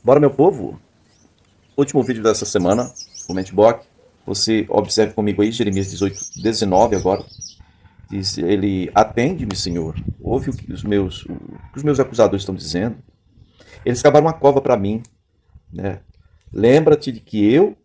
Bora, meu povo? Último vídeo dessa semana, o Mentebox. Você observe comigo aí, Jeremias 18, 19 agora. Diz, ele, atende-me, Senhor. Ouve o que os meus acusadores estão dizendo. Eles cavaram uma cova para mim, né? Lembra-te de que eu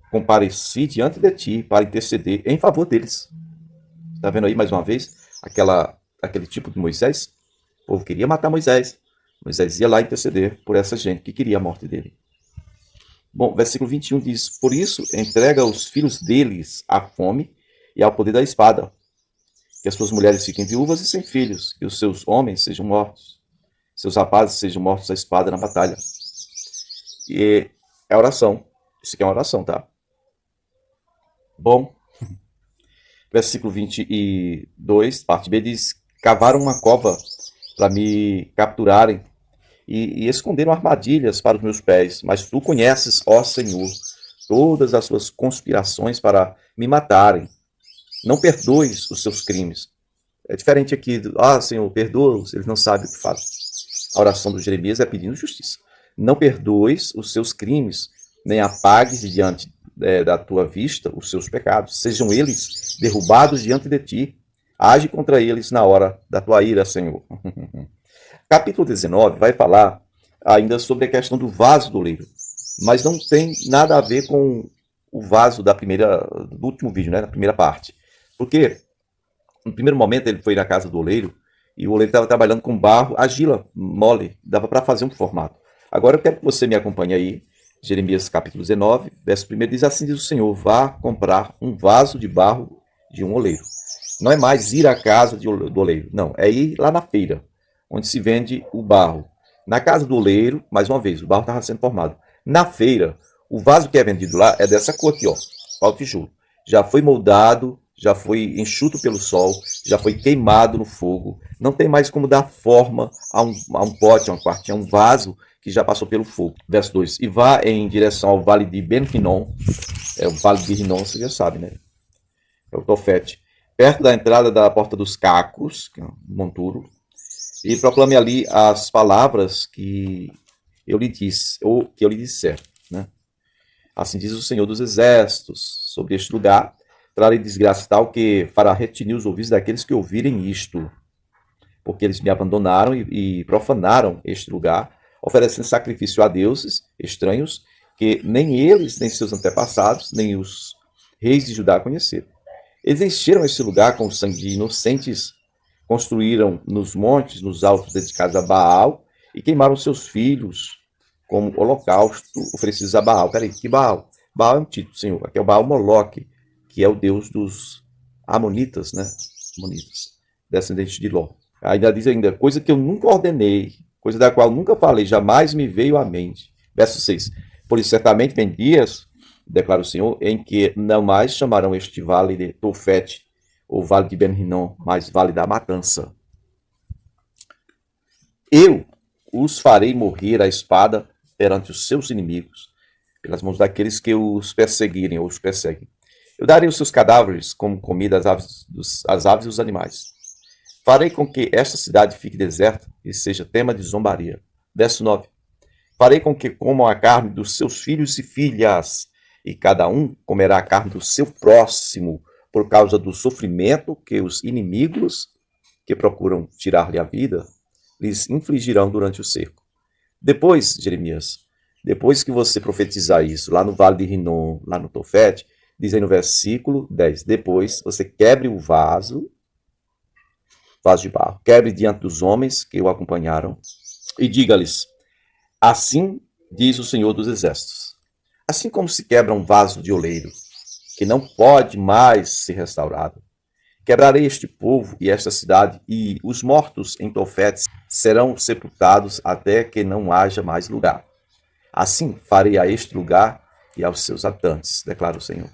compareci diante de ti para interceder em favor deles. Está vendo aí mais uma vez aquele tipo de Moisés? O povo queria matar Moisés. Moisés ia lá interceder por essa gente que queria a morte dele. Bom, versículo 21 diz: Por isso entrega os filhos deles à fome e ao poder da espada, que as suas mulheres fiquem viúvas e sem filhos, que os seus homens sejam mortos, seus rapazes sejam mortos à espada na batalha. E é oração. Isso aqui é uma oração, tá? Bom, versículo 22, parte B, diz: Cavaram uma cova para me capturarem e esconderam armadilhas para os meus pés. Mas tu conheces, ó Senhor, todas as suas conspirações para me matarem. Não perdoes os seus crimes. É diferente aqui do, Senhor, perdoa-os, eles não sabem o que fazem. A oração do Jeremias é pedindo justiça. Não perdoes os seus crimes, nem apagues diante da tua vista os seus pecados. Sejam eles derrubados diante de ti. Age contra eles na hora da tua ira, Senhor. Capítulo 19 vai falar ainda sobre a questão do vaso do oleiro, mas não tem nada a ver com o vaso do último vídeo, né, da primeira parte. Porque no primeiro momento ele foi na casa do oleiro e o oleiro estava trabalhando com barro, argila mole, dava para fazer um formato. Agora eu quero que você me acompanhe aí. Jeremias capítulo 19, verso 1 diz: Assim diz o Senhor, vá comprar um vaso de barro de um oleiro. Não é mais ir à casa do oleiro, não, é ir lá na feira, onde se vende o barro. Na casa do oleiro, mais uma vez, o barro estava sendo formado. Na feira, o vaso que é vendido lá é dessa cor aqui, ó, pau tijolo. Já foi moldado, já foi enxuto pelo sol, já foi queimado no fogo. Não tem mais como dar forma a um pote, a uma quartinha, a um vaso que já passou pelo fogo. Verso 2. E vá em direção ao vale de Ben-Hinnom. O vale de Hinnom, você já sabe, né? É o Tofete. Perto da entrada da Porta dos Cacos, que é um monturo, e proclame ali as palavras que eu lhe disse, ou que eu lhe disser, né? Assim diz o Senhor dos Exércitos sobre este lugar: trarei desgraça tal que fará retinir os ouvidos daqueles que ouvirem isto, porque eles me abandonaram e profanaram este lugar, oferecendo sacrifício a deuses estranhos que nem eles, nem seus antepassados, nem os reis de Judá conheceram. Eles encheram este lugar com o sangue de inocentes, construíram nos montes, nos altos dedicados a Baal, e queimaram seus filhos como holocausto oferecidos a Baal. Peraí, que Baal? Baal é um título, Senhor. Aqui é o Baal Moloque, que é o deus dos Amonitas, né? Amonitas, descendentes de Ló. Ainda diz ainda, coisa que eu nunca ordenei, coisa da qual nunca falei, jamais me veio à mente. Verso 6. Por isso, certamente vem dias, declara o Senhor, em que não mais chamarão este vale de Tofete, ou vale de Ben-Hinnom, mas vale da matança. Eu os farei morrer à espada perante os seus inimigos, pelas mãos daqueles que os perseguirem ou os perseguem. Eu darei os seus cadáveres como comida às aves e os animais. Farei com que esta cidade fique deserta e seja tema de zombaria. Verso 9. Farei com que comam a carne dos seus filhos e filhas, e cada um comerá a carne do seu próximo, por causa do sofrimento que os inimigos que procuram tirar-lhe a vida lhes infligirão durante o cerco. Depois, Jeremias, depois que você profetizar isso lá no Vale de Hinnom, lá no Tofete, diz aí no versículo 10, depois você quebre o vaso de barro, quebre diante dos homens que o acompanharam e diga-lhes: assim diz o Senhor dos Exércitos, assim como se quebra um vaso de oleiro, que não pode mais ser restaurado, quebrarei este povo e esta cidade, e os mortos em Tofete serão sepultados até que não haja mais lugar. Assim farei a este lugar e aos seus habitantes, declara o Senhor.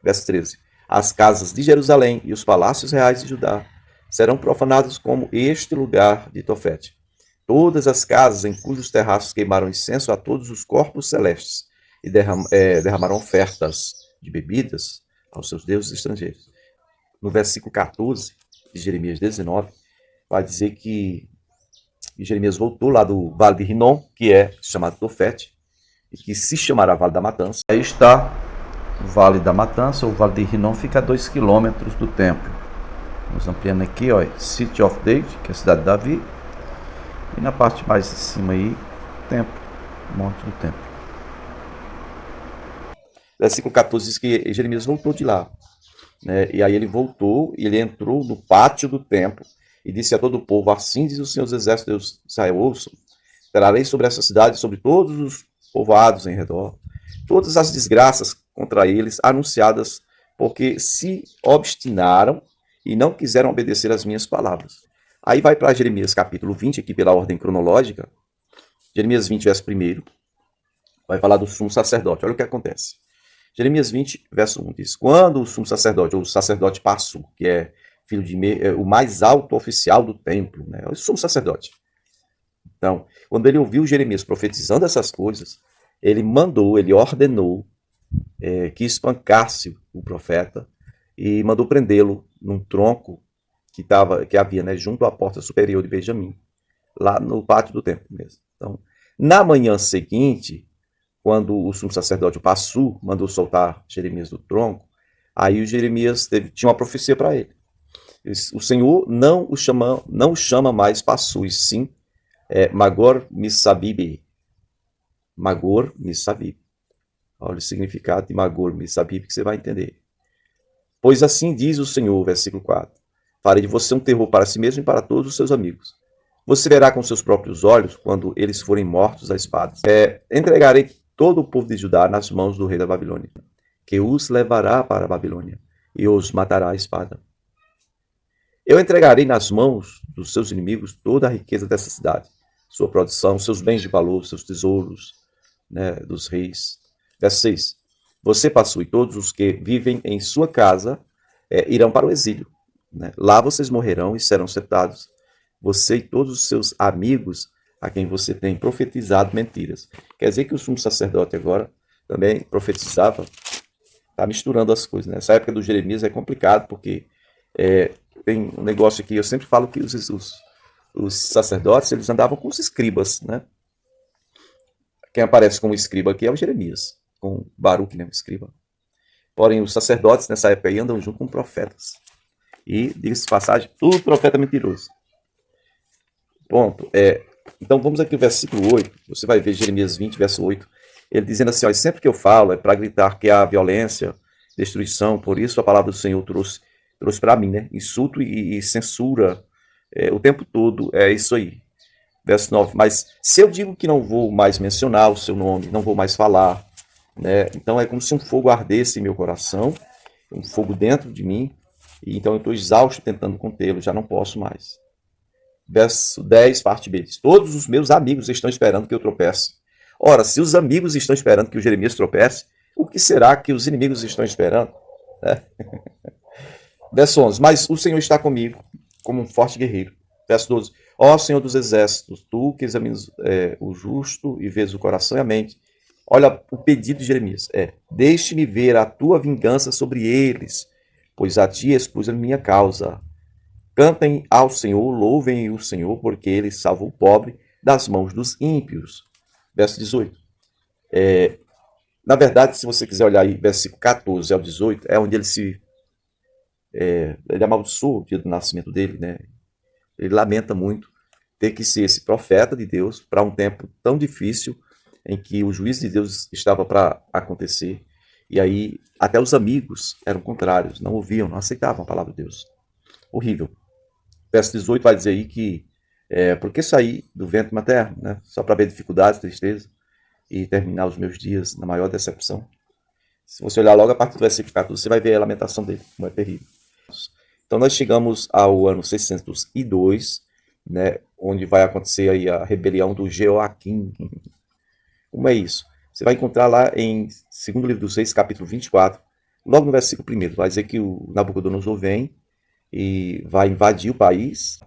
Verso 13. As casas de Jerusalém e os palácios reais de Judá serão profanados como este lugar de Tofete. Todas as casas em cujos terraços queimaram incenso a todos os corpos celestes e derramaram ofertas de bebidas aos seus deuses estrangeiros. No versículo 14 de Jeremias 19, vai dizer que Jeremias voltou lá do Vale de Hinnom, que é chamado Tofete, que se chamará Vale da Matança. Aí está o Vale da Matança, o Vale de Rinom, fica a 2 quilômetros do templo. Vamos ampliando aqui, ó, City of David, que é a cidade de Davi. E na parte mais de cima aí, templo, Monte do Templo. Versículo 14 diz que Jeremias voltou de lá, né? E aí ele voltou e ele entrou no pátio do templo e disse a todo o povo: assim diz o Senhor dos Exércitos, Deus de Israel, ouçam, trarei sobre essa cidade, sobre todos os povoados em redor, todas as desgraças contra eles anunciadas, porque se obstinaram e não quiseram obedecer às minhas palavras. Aí vai para Jeremias capítulo 20, aqui pela ordem cronológica. Jeremias 20, verso 1, vai falar do sumo sacerdote. Olha o que acontece. Jeremias 20, verso 1 diz: quando o sumo sacerdote, ou o sacerdote Passur, que é filho de o mais alto oficial do templo, né, o sumo sacerdote. Então, quando ele ouviu Jeremias profetizando essas coisas, ele ordenou que espancasse o profeta e mandou prendê-lo num tronco que havia, né, junto à porta superior de Benjamim, lá no pátio do templo mesmo. Então, na manhã seguinte, quando o sumo sacerdote, o Passur, mandou soltar Jeremias do tronco, aí o Jeremias tinha uma profecia para ele. O Senhor não o chama mais Passur, e sim Magor Missabib. Magor Missabib. Olha o significado de Magor Missabib que você vai entender. Pois assim diz o Senhor, versículo 4. Farei de você um terror para si mesmo e para todos os seus amigos. Você verá com seus próprios olhos quando eles forem mortos à espada. Entregarei todo o povo de Judá nas mãos do rei da Babilônia, que os levará para a Babilônia e os matará à espada. Eu entregarei nas mãos dos seus inimigos toda a riqueza dessa cidade, sua produção, seus bens de valor, seus tesouros, né, dos reis. Verso 6. Você, Passur, e todos os que vivem em sua casa irão para o exílio. Né? Lá vocês morrerão e serão sepultados, você e todos os seus amigos a quem você tem profetizado mentiras. Quer dizer que o sumo sacerdote agora também profetizava, está misturando as coisas. Né? Essa época do Jeremias é complicado, porque tem um negócio aqui, eu sempre falo que os sacerdotes, eles andavam com os escribas, né? Quem aparece como escriba aqui é o Jeremias, com Baruque, né, o escriba. Porém, os sacerdotes nessa época aí andam junto com profetas. E, diga-se de passagem, tudo profeta mentiroso. Ponto. Então, vamos aqui ao versículo 8. Você vai ver Jeremias 20, verso 8. Ele dizendo assim, ó, sempre que eu falo é para gritar que há violência, destruição. Por isso a palavra do Senhor trouxe para mim, né? Insulto e censura o tempo todo. É isso aí. Verso 9. Mas se eu digo que não vou mais mencionar o seu nome, não vou mais falar, né? Então é como se um fogo ardesse em meu coração, um fogo dentro de mim, e então eu estou exausto tentando contê-lo, já não posso mais. Verso 10, parte B. Todos os meus amigos estão esperando que eu tropece. Ora, se os amigos estão esperando que o Jeremias tropece, o que será que os inimigos estão esperando? Verso 11. Mas o Senhor está comigo, como um forte guerreiro. Verso 12. Ó Senhor dos exércitos, tu que examinas o justo e vês o coração e a mente. Olha o pedido de Jeremias. Deixe-me ver a tua vingança sobre eles, pois a ti expus a minha causa. Cantem ao Senhor, louvem o Senhor, porque ele salva o pobre das mãos dos ímpios. Verso 18. Na verdade, se você quiser olhar aí, versículo 14 ao 18, é onde ele amaldiçoa o dia do nascimento dele, né? Ele lamenta muito ter que ser esse profeta de Deus para um tempo tão difícil em que o juízo de Deus estava para acontecer. E aí, até os amigos eram contrários, não ouviam, não aceitavam a palavra de Deus. Horrível. Verso 18 vai dizer aí que por que sair do ventre materno, né? Só para ver dificuldades, tristeza e terminar os meus dias na maior decepção. Se você olhar logo a partir do versículo 14, você vai ver a lamentação dele, como é terrível. Então nós chegamos ao ano 602, né, onde vai acontecer aí a rebelião do Jeoaquim. Como é isso? Você vai encontrar lá em 2º livro dos Reis, capítulo 24, logo no versículo 1, vai dizer que o Nabucodonosor vem e vai invadir o país.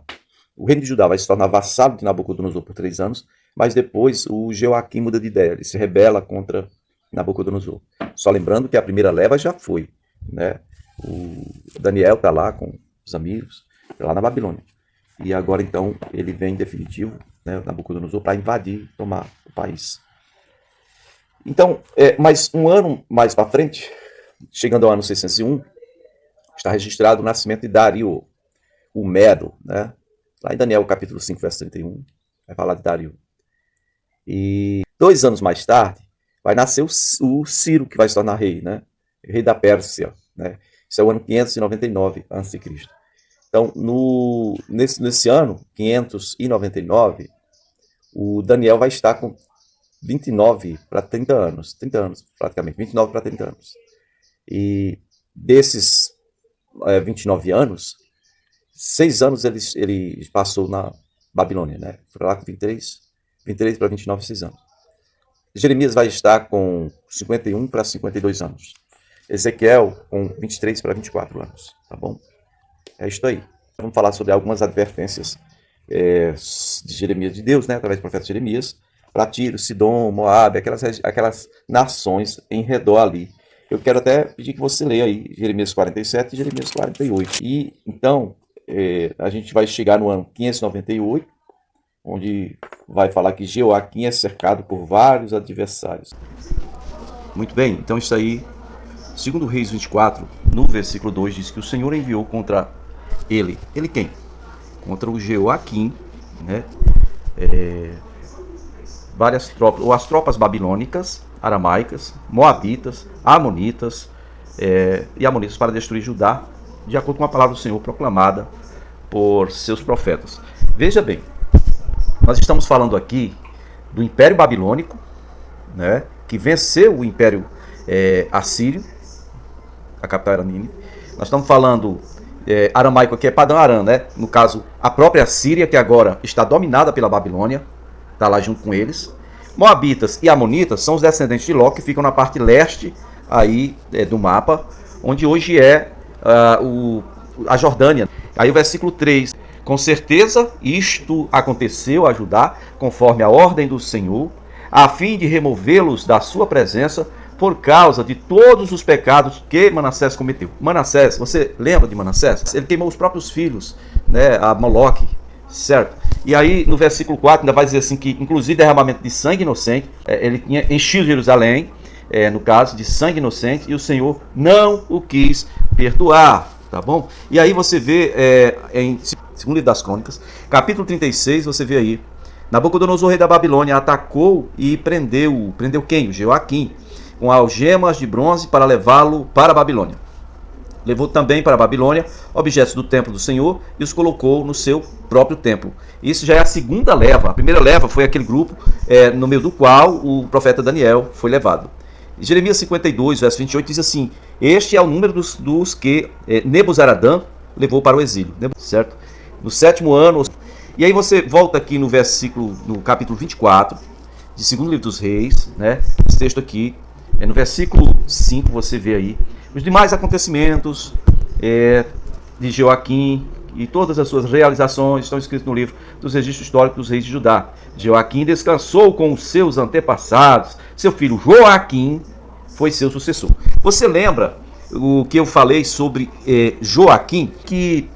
O reino de Judá vai se tornar vassalo de Nabucodonosor por 3 anos, mas depois o Jeoaquim muda de ideia, ele se rebela contra Nabucodonosor. Só lembrando que a primeira leva já foi, né? O Daniel está lá com os amigos, lá na Babilônia. E agora, então, ele vem em definitivo, né, Nabucodonosor, para invadir, tomar o país. Então, mas um ano mais para frente, chegando ao ano 601, está registrado o nascimento de Dario, o Medo, né? Lá em Daniel capítulo 5, verso 31, vai falar de Dario. E 2 anos mais tarde, vai nascer o Ciro, que vai se tornar rei, né? Rei da Pérsia, né? Isso é o ano 599 a.C. Então, nesse ano, 599, o Daniel vai estar com 29 para 30 anos. 30 anos, praticamente. 29 para 30 anos. E desses 29 anos, 6 anos ele passou na Babilônia, né? Foi lá com 23 para 29, 6 anos. Jeremias vai estar com 51 para 52 anos. Ezequiel com 23 para 24 anos, tá bom? É isso aí. Vamos falar sobre algumas advertências de Jeremias de Deus, né? Através do profeta Jeremias, para Tiro, Sidom, Moabe, aquelas nações em redor ali. Eu quero até pedir que você leia aí Jeremias 47 e Jeremias 48. E então, a gente vai chegar no ano 598, onde vai falar que Jeoaquim é cercado por vários adversários. Muito bem, então isso aí, segundo Reis 24, no versículo 2, diz que o Senhor enviou contra ele. Ele quem? Contra o Jeoaquim, né? Várias tropas, ou as tropas babilônicas, aramaicas, moabitas, amonitas e amonitas para destruir Judá, de acordo com a palavra do Senhor proclamada por seus profetas. Veja bem, nós estamos falando aqui do Império Babilônico, né, que venceu o Império Assírio, a capital era Nínive. Nós estamos falando aramaico aqui é Padã Aram, né? No caso, a própria Síria, que agora está dominada pela Babilônia, está lá junto com eles. Moabitas e amonitas são os descendentes de Ló, que ficam na parte leste aí do mapa, onde hoje é a Jordânia. Aí o versículo 3, com certeza isto aconteceu a Judá, conforme a ordem do Senhor, a fim de removê-los da sua presença, por causa de todos os pecados que Manassés cometeu. Manassés, você lembra de Manassés? Ele queimou os próprios filhos, né, a Moloque, certo? E aí no versículo 4 ainda vai dizer assim que, inclusive derramamento de sangue inocente, ele tinha enchido Jerusalém, no caso de sangue inocente, e o Senhor não o quis perdoar, tá bom? E aí você vê em segundo livro das Crônicas, capítulo 36, você vê aí, Nabucodonosor, rei da Babilônia, atacou e prendeu quem? O Jeoaquim, com algemas de bronze para levá-lo para a Babilônia. Levou também para a Babilônia objetos do templo do Senhor e os colocou no seu próprio templo. Isso já é a segunda leva. A primeira leva foi aquele grupo no meio do qual o profeta Daniel foi levado. Jeremias 52, verso 28 diz assim: este é o número dos que Nebuzaradã levou para o exílio, certo? No 7º ano. E aí você volta aqui no capítulo 24, de segundo livro dos Reis, né? Esse texto aqui, no versículo 5, você vê aí os demais acontecimentos de Jeoaquim e todas as suas realizações estão escritos no livro dos registros históricos dos reis de Judá. Jeoaquim descansou com os seus antepassados, seu filho Joaquim foi seu sucessor. Você lembra o que eu falei sobre Joaquim, que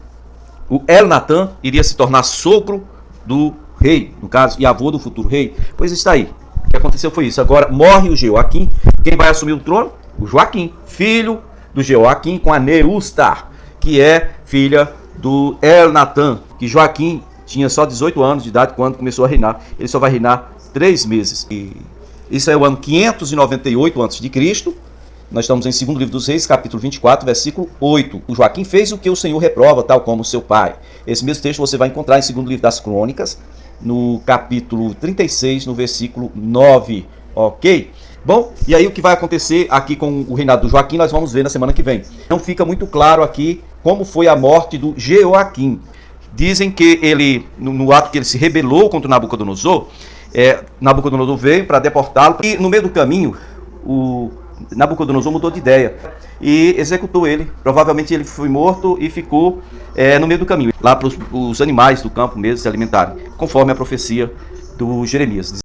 o Elnatã iria se tornar sogro do rei, no caso, e avô do futuro rei? Pois está aí. O que aconteceu foi isso. Agora morre o Jeoaquim. Quem vai assumir o trono? O Joaquim, filho do Jeoaquim, com a Neustar, que é filha do Elnatã, que Joaquim tinha só 18 anos de idade quando começou a reinar. Ele só vai reinar 3 meses. E isso é o ano 598 a.C. Nós estamos em 2º livro dos Reis, capítulo 24, versículo 8. O Joaquim fez o que o Senhor reprova, tal como seu pai. Esse mesmo texto você vai encontrar em 2º livro das Crônicas, no capítulo 36, no versículo 9. Ok? Bom, e aí o que vai acontecer aqui com o reinado do Joaquim, nós vamos ver na semana que vem. Não fica muito claro aqui como foi a morte do Jeoaquim. Dizem que ele, no ato que ele se rebelou contra Nabucodonosor, Nabucodonosor veio para deportá-lo, e no meio do caminho, o Nabucodonosor mudou de ideia e executou ele. Provavelmente ele foi morto e ficou no meio do caminho, lá para os animais do campo mesmo se alimentarem, conforme a profecia do Jeremias.